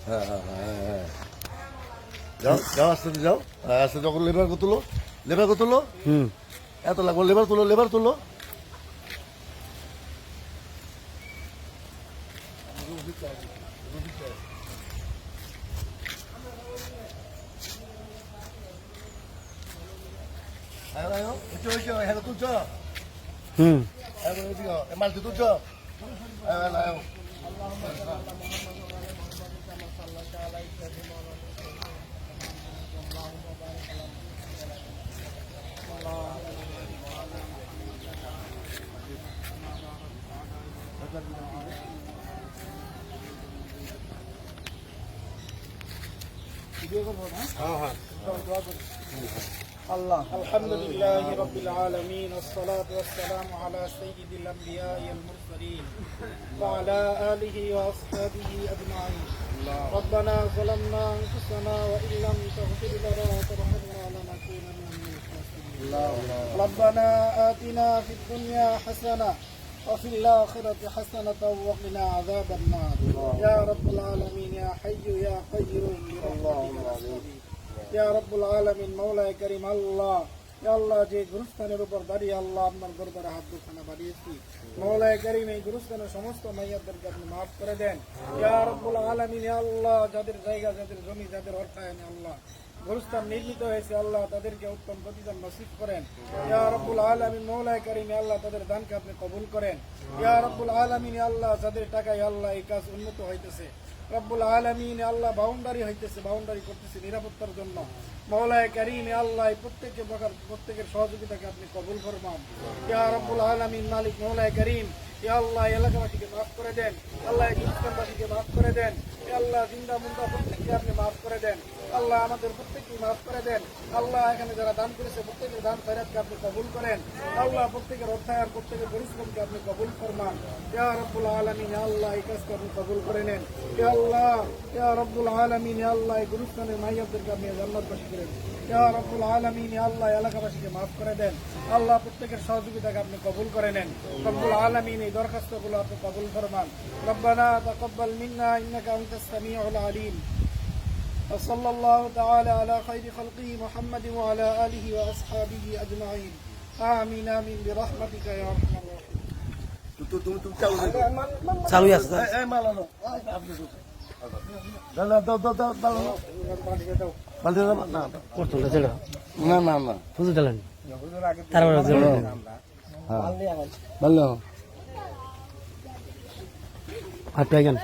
হ্যাঁ হ্যাঁ হ্যাঁ হ্যাঁ যাও যাও আস্তে যাও আস্তে যখন লেবার তুলো এত লাগবে লেবার তুলো তুলছ মালটি তুলছ الله الحمد لله رب العالمين والصلاة والسلام على سيد الأنبياء المرسلين وعلى آله وأصحابه أجمعين ربنا ظلمنا أنفسنا وإن لم تغفر لنا وترحمنا لنكونن من الخاسرين ربنا آتنا في الدنيا حسنة وفي الآخرة حسنة وقنا عذاب النار يا رب العالمين يا حي يا قيوم برحمتك نستغيث يا رب العالمين مولا كريم الله يا الله যে গুরুস্থানের উপর দাঁড়িয়ে আল্লাহ আপনার দরবারে হাত দুখানা বাড়িয়েছি মওলা করিম এই গুরুস্থানের সমস্ত মাইয়াদেরকে আপনি মাফ করে দেন ইয়া রব্বুল আলামিন ইয়া আল্লাহ যাদের জায়গা যাদের জমি যাদের অর্থায়ন আল্লাহ গুরুস্থান নির্মিত হয়েছে আল্লাহ তাদেরকে উত্তম প্রতিদান নসিব করেন ইয়া রব্বুল আলামিন মওলা করিম ইয়া আল্লাহ তাদের দানকে আপনি কবুল করেন ইয়া রব্বুল আলামিন ইয়া আল্লাহ যাদের টাকায় আল্লাহ এই কাজ উন্নত হইতেছে রব্বুল আলামিন আল্লাহ বাউন্ডারি হইতেছে বাউন্ডারি করতেছে নিরাপত্তার জন্য মওলা কারীম আল্লাহ প্রত্যেকের সহযোগিতাকে আপনি কবুল ফরমান ইয়া রব্বুল আলামিন মালিক মওলা কারীম ইয়া আল্লাহ এলাকাবাসীকে মাফ করে দেন আল্লাহ ইসলামবাসীকে মাফ করে দেন ইয়া আল্লাহ জিন্দা মুন্দা প্রত্যেককে আপনি মাফ করে দেন আল্লাহ আমাদের প্রত্যেককে মাফ করে দেন আল্লাহ এখানে যারা দান করেছে প্রত্যেকের দান খয়রাতকে আপনি কবুল করেন আল্লাহ প্রত্যেকের অর্থায়ন প্রত্যেকের পরিশ্রমকে আপনি কবুল ফরমান ইয়া রব্বুল আলামিন ইয়া আল্লাহ এই কাজকে আপনি কবুল করে নেন ইয়া আল্লাহ ইয়া রব্বুল আলামিন ইয়া আল্লাহ এই গুরুস্থানের মাইয়াদেরকে আপনি জান্নাতবাসী করেন ইয়া রব্বুল আলামিন ইয়া আল্লাহ এলাকাবাসীকে মাফ করে দেন আল্লাহ প্রত্যেকের সহযোগিতাকে আপনি কবুল করে নেন রব্বুল আলামিন এই দরখাস্তগুলো আপনি কবুল ফরমান রব্বানা তাকাব্বাল মিন্না ইন্নাকা আনতাস সামিউল আলিম وصلى الله تعالى على خير خلقه محمد وعلى آله وأصحابه أجمعين آمين آمين برحمتك يا أرحم الراحمين চালু আছে না না না ফুজু দিলেন তারপরে ভালো হাত পাইছেন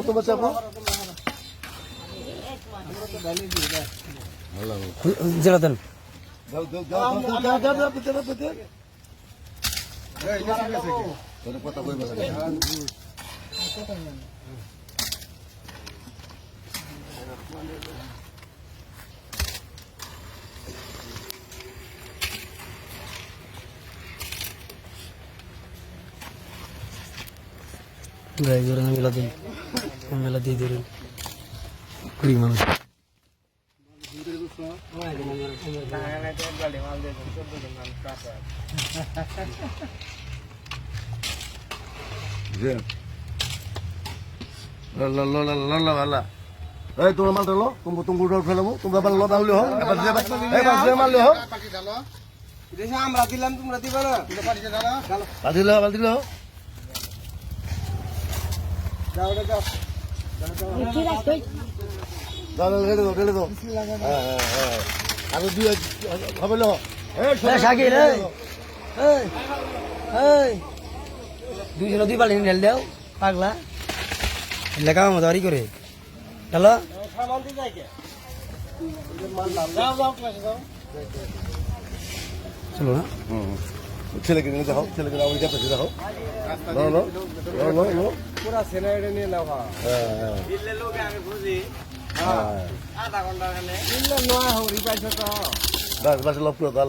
তোমার চাপো জেলা দেন কথা বলবে গাই জোরে মেলা দিন মেলা দিয়ে দিলেন কুড়ি মানুষ তোমার মাল লো তুমি ফেলাবো তোমরা মারলে হোক মারলে হোক আমরা দিলাম তোমরা দিবা না বালতিলে হোক আরো দুই হবে শাকির দুইজন দুই পালি ঢেল দেও পাগলা লেখা মতো আরি করে হ্যালো চলো না ছেলেকে নিয়ে যাও ছেলেকে আমার কাছে যাও পুরা ছেলে নিয়ে নাও বাস লপ করে দাও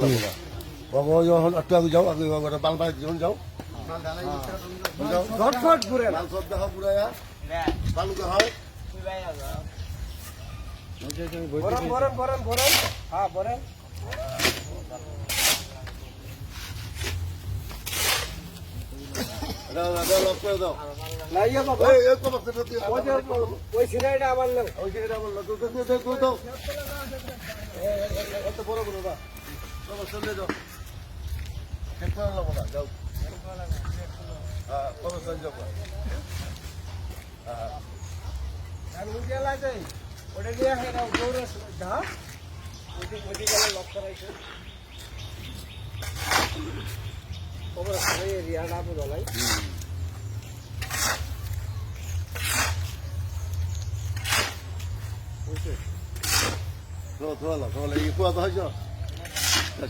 একটু আগে যাও আগে বাল বাই জীবন যাও ঝটফট ঘুরে দেখো পুরা বালু হয় বরেন হ্যাঁ বরেন এটা লক করে দাও লাইয়া বাবা এই কবর থেকে দিয়ে ওই সিরাইটা আমার লোক ওই যে এটা বললো তো দাও এত বড় বড় না কবর চলে যাও ঠিক করে লাগো না যাও হ্যাঁ কবর চলে যাও হ্যাঁ আর উঠে লাগে ওটা দিয়ে হেরা দৌড়ে যা ওটি গেলে লক করাইছে খবর আছে রিয়ানা বলাই ওকে ধোলা এই কুয়া তো হয়েছ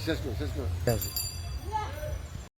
শেষ করো ঠিক আছে